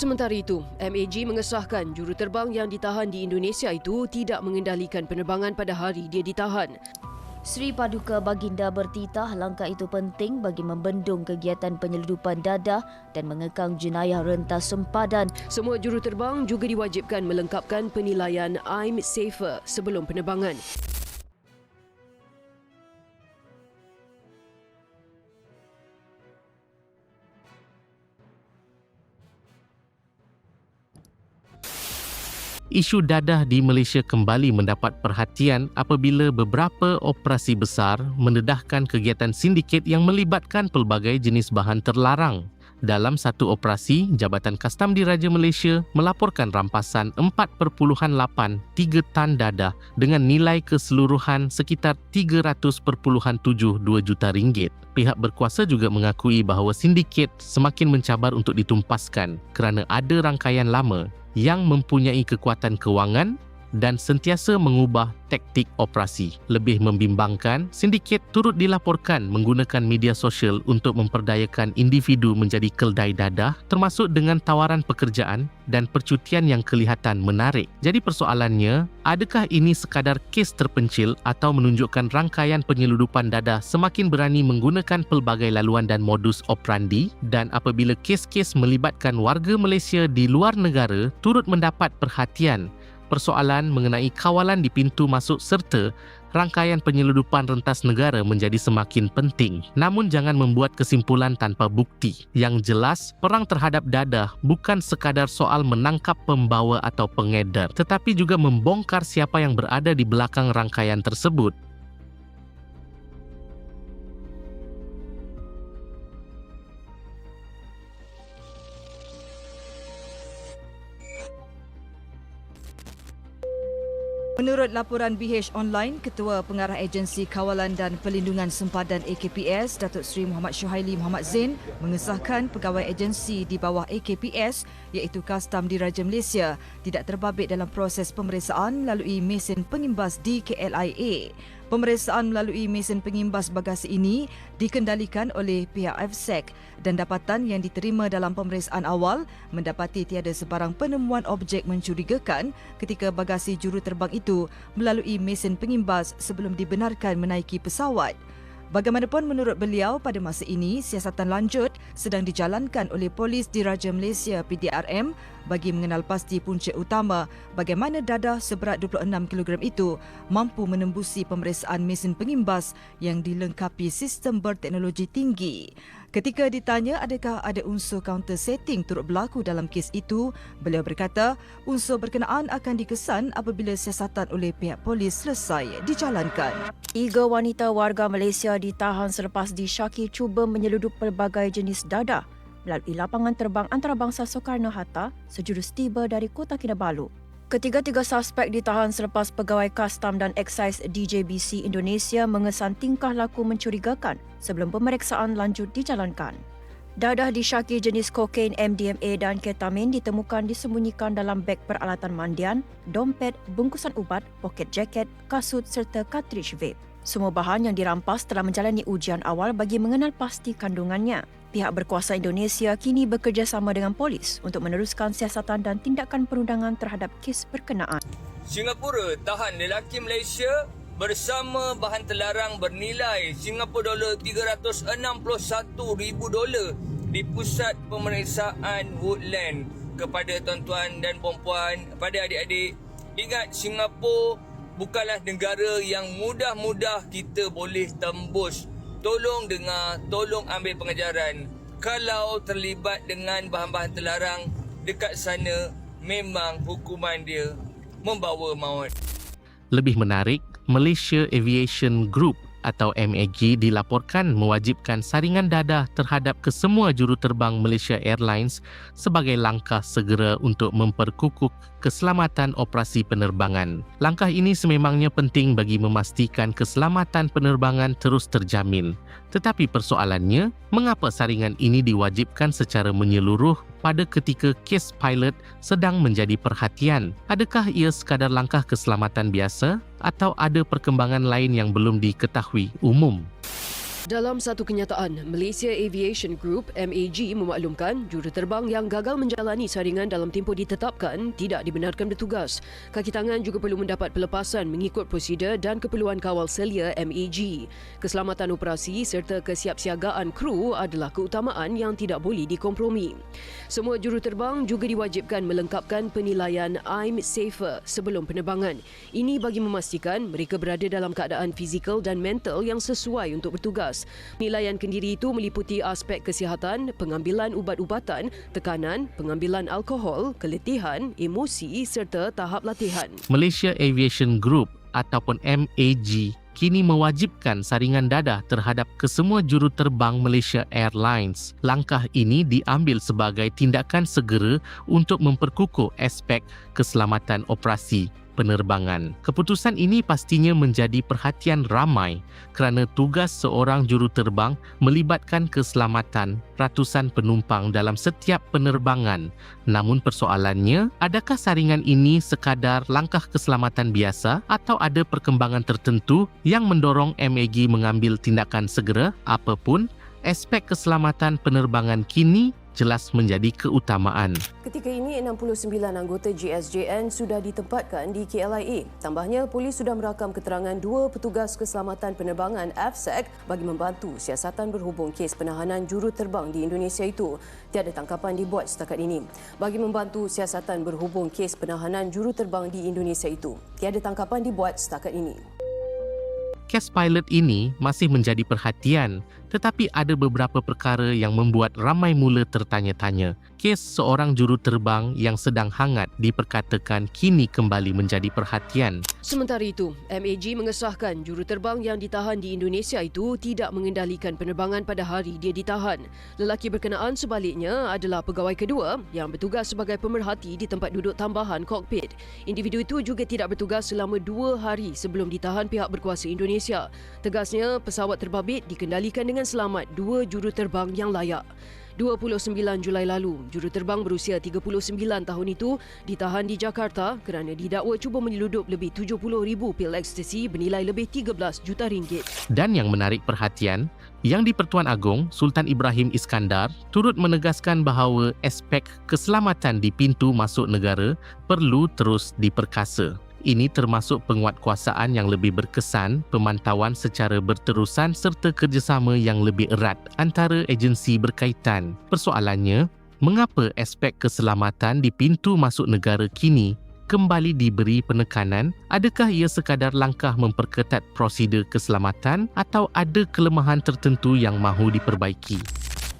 Sementara itu, MAG mengesahkan juruterbang yang ditahan di Indonesia itu tidak mengendalikan penerbangan pada hari dia ditahan. Sri Paduka Baginda bertitah langkah itu penting bagi membendung kegiatan penyeludupan dadah dan mengekang jenayah rentas sempadan. Semua juruterbang juga diwajibkan melengkapkan penilaian I'm Safer sebelum penerbangan. Isu dadah di Malaysia kembali mendapat perhatian apabila beberapa operasi besar mendedahkan kegiatan sindiket yang melibatkan pelbagai jenis bahan terlarang. Dalam satu operasi, Jabatan Kastam Diraja Malaysia melaporkan rampasan 4.83 tan dadah dengan nilai keseluruhan sekitar 300.72 juta ringgit. Pihak berkuasa juga mengakui bahawa sindiket semakin mencabar untuk ditumpaskan kerana ada rangkaian lama yang mempunyai kekuatan kewangan dan sentiasa mengubah taktik operasi. Lebih membimbangkan, sindiket turut dilaporkan menggunakan media sosial untuk memperdayakan individu menjadi keldai dadah termasuk dengan tawaran pekerjaan dan percutian yang kelihatan menarik. Jadi persoalannya, adakah ini sekadar kes terpencil atau menunjukkan rangkaian penyeludupan dadah semakin berani menggunakan pelbagai laluan dan modus operandi? Dan apabila kes-kes melibatkan warga Malaysia di luar negara turut mendapat perhatian, persoalan mengenai kawalan di pintu masuk serta rangkaian penyeludupan rentas negara menjadi semakin penting. Namun jangan membuat kesimpulan tanpa bukti. Yang jelas, perang terhadap dadah bukan sekadar soal menangkap pembawa atau pengedar, tetapi juga membongkar siapa yang berada di belakang rangkaian tersebut. Menurut laporan BH Online, Ketua Pengarah Agensi Kawalan dan Pelindungan Sempadan AKPS, Datuk Seri Muhammad Syuhaili Muhammad Zain mengesahkan pegawai agensi di bawah AKPS iaitu Kastam Diraja Malaysia tidak terbabit dalam proses pemeriksaan melalui mesin pengimbas di KLIA. Pemeriksaan melalui mesin pengimbas bagasi ini dikendalikan oleh pihak FSEC dan dapatan yang diterima dalam pemeriksaan awal mendapati tiada sebarang penemuan objek mencurigakan ketika bagasi juruterbang itu melalui mesin pengimbas sebelum dibenarkan menaiki pesawat. Bagaimanapun menurut beliau, pada masa ini siasatan lanjut sedang dijalankan oleh Polis Diraja Malaysia PDRM bagi mengenal pasti punca utama bagaimana dadah seberat 26 kg itu mampu menembusi pemeriksaan mesin pengimbas yang dilengkapi sistem berteknologi tinggi. Ketika ditanya adakah ada unsur counter setting turut berlaku dalam kes itu, beliau berkata unsur berkenaan akan dikesan apabila siasatan oleh pihak polis selesai dijalankan. 3 wanita warga Malaysia ditahan selepas disyaki cuba menyeludup pelbagai jenis dadah melalui lapangan terbang antarabangsa Soekarno-Hatta sejurus tiba dari Kota Kinabalu. Ketiga-tiga suspek ditahan selepas pegawai kastam dan eksais DJBC Indonesia mengesan tingkah laku mencurigakan sebelum pemeriksaan lanjut dijalankan. Dadah disyaki jenis kokain, MDMA dan ketamin ditemukan disembunyikan dalam beg peralatan mandian, dompet, bungkusan ubat, poket jaket, kasut serta kartridge vape. Semua bahan yang dirampas telah menjalani ujian awal bagi mengenal pasti kandungannya. Pihak berkuasa Indonesia kini bekerjasama dengan polis untuk meneruskan siasatan dan tindakan perundangan terhadap kes berkenaan. Singapura tahan lelaki Malaysia bersama bahan terlarang bernilai $361,000 di pusat pemeriksaan Woodland. Kepada tuan-tuan dan puan-puan, pada adik-adik, ingat Singapura bukanlah negara yang mudah-mudah kita boleh tembus. Tolong dengar, tolong ambil pengajaran. Kalau terlibat dengan bahan-bahan terlarang dekat sana, memang hukuman dia membawa maut. Lebih menarik, Malaysia Aviation Group atau MAG dilaporkan mewajibkan saringan dadah terhadap kesemua juruterbang Malaysia Airlines sebagai langkah segera untuk memperkukuk keselamatan operasi penerbangan. Langkah ini sememangnya penting bagi memastikan keselamatan penerbangan terus terjamin. Tetapi persoalannya, mengapa saringan ini diwajibkan secara menyeluruh pada ketika kes pilot sedang menjadi perhatian? Adakah ia sekadar langkah keselamatan biasa atau ada perkembangan lain yang belum diketahui umum? Dalam satu kenyataan, Malaysia Aviation Group MAG memaklumkan juruterbang yang gagal menjalani saringan dalam tempoh ditetapkan tidak dibenarkan bertugas. Kaki tangan juga perlu mendapat pelepasan mengikut prosedur dan keperluan kawal selia MAG. Keselamatan operasi serta kesiapsiagaan kru adalah keutamaan yang tidak boleh dikompromi. Semua juruterbang juga diwajibkan melengkapkan penilaian I'm Safer sebelum penerbangan. Ini bagi memastikan mereka berada dalam keadaan fizikal dan mental yang sesuai untuk bertugas. Penilaian kendiri itu meliputi aspek kesihatan, pengambilan ubat-ubatan, tekanan, pengambilan alkohol, keletihan, emosi serta tahap latihan. Malaysia Aviation Group ataupun MAG kini mewajibkan saringan dadah terhadap kesemua juruterbang Malaysia Airlines. Langkah ini diambil sebagai tindakan segera untuk memperkukuh aspek keselamatan operasi penerbangan. Keputusan ini pastinya menjadi perhatian ramai kerana tugas seorang juruterbang melibatkan keselamatan ratusan penumpang dalam setiap penerbangan. Namun persoalannya, adakah saringan ini sekadar langkah keselamatan biasa atau ada perkembangan tertentu yang mendorong MAG mengambil tindakan segera? Apapun, aspek keselamatan penerbangan kini jelas menjadi keutamaan. Ketika ini, 69 anggota GSJN sudah ditempatkan di KLIA. Tambahnya, polis sudah merakam keterangan 2 petugas keselamatan penerbangan AFSEC bagi membantu siasatan berhubung kes penahanan juruterbang di Indonesia itu. Tiada tangkapan dibuat setakat ini. Bagi membantu siasatan berhubung kes penahanan juruterbang di Indonesia itu. Tiada tangkapan dibuat setakat ini. Kes pilot ini masih menjadi perhatian, tetapi ada beberapa perkara yang membuat ramai mula tertanya-tanya. Kes seorang juruterbang yang sedang hangat diperkatakan kini kembali menjadi perhatian. Sementara itu, MAG mengesahkan juruterbang yang ditahan di Indonesia itu tidak mengendalikan penerbangan pada hari dia ditahan. Lelaki berkenaan sebaliknya adalah pegawai kedua yang bertugas sebagai pemerhati di tempat duduk tambahan kokpit. Individu itu juga tidak bertugas selama 2 hari sebelum ditahan pihak berkuasa Indonesia. Tegasnya, pesawat terbabit dikendalikan dengan selamat 2 juruterbang yang layak. 29 Julai lalu, juruterbang berusia 39 tahun itu ditahan di Jakarta kerana didakwa cuba menyeludup lebih 70,000 pil ekstasi bernilai lebih 13 juta ringgit. Dan yang menarik perhatian, Yang di-Pertuan Agong, Sultan Ibrahim Iskandar turut menegaskan bahawa aspek keselamatan di pintu masuk negara perlu terus diperkasa. Ini termasuk penguatkuasaan yang lebih berkesan, pemantauan secara berterusan serta kerjasama yang lebih erat antara agensi berkaitan. Persoalannya, mengapa aspek keselamatan di pintu masuk negara kini kembali diberi penekanan? Adakah ia sekadar langkah memperketat prosedur keselamatan atau ada kelemahan tertentu yang mahu diperbaiki?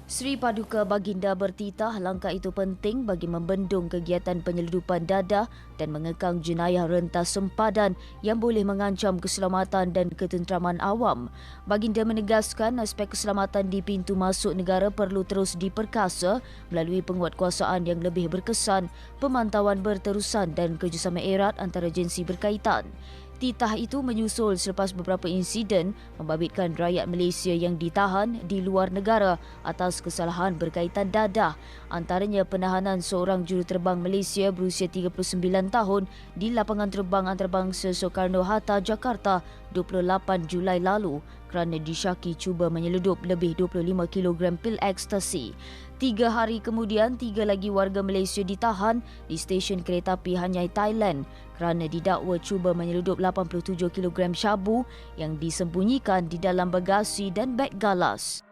Sri Paduka Baginda bertitah langkah itu penting bagi membendung kegiatan penyeludupan dadah dan mengekang jenayah rentas sempadan yang boleh mengancam keselamatan dan ketenteraman awam. Baginda menegaskan aspek keselamatan di pintu masuk negara perlu terus diperkasa melalui penguatkuasaan yang lebih berkesan, pemantauan berterusan dan kerjasama erat antara agensi berkaitan. Titah itu menyusul selepas beberapa insiden membabitkan rakyat Malaysia yang ditahan di luar negara atas kesalahan berkaitan dadah. Antaranya penahanan seorang juruterbang Malaysia berusia 39 tahun di lapangan terbang antarabangsa Soekarno-Hatta, Jakarta 28 Julai lalu kerana disyaki cuba menyeludup lebih 25 kg pil ekstasi. 3 hari kemudian, 3 lagi warga Malaysia ditahan di stesen kereta api Hanyai, Thailand kerana didakwa cuba menyeludup 87 kg syabu yang disembunyikan di dalam bagasi dan beg galas.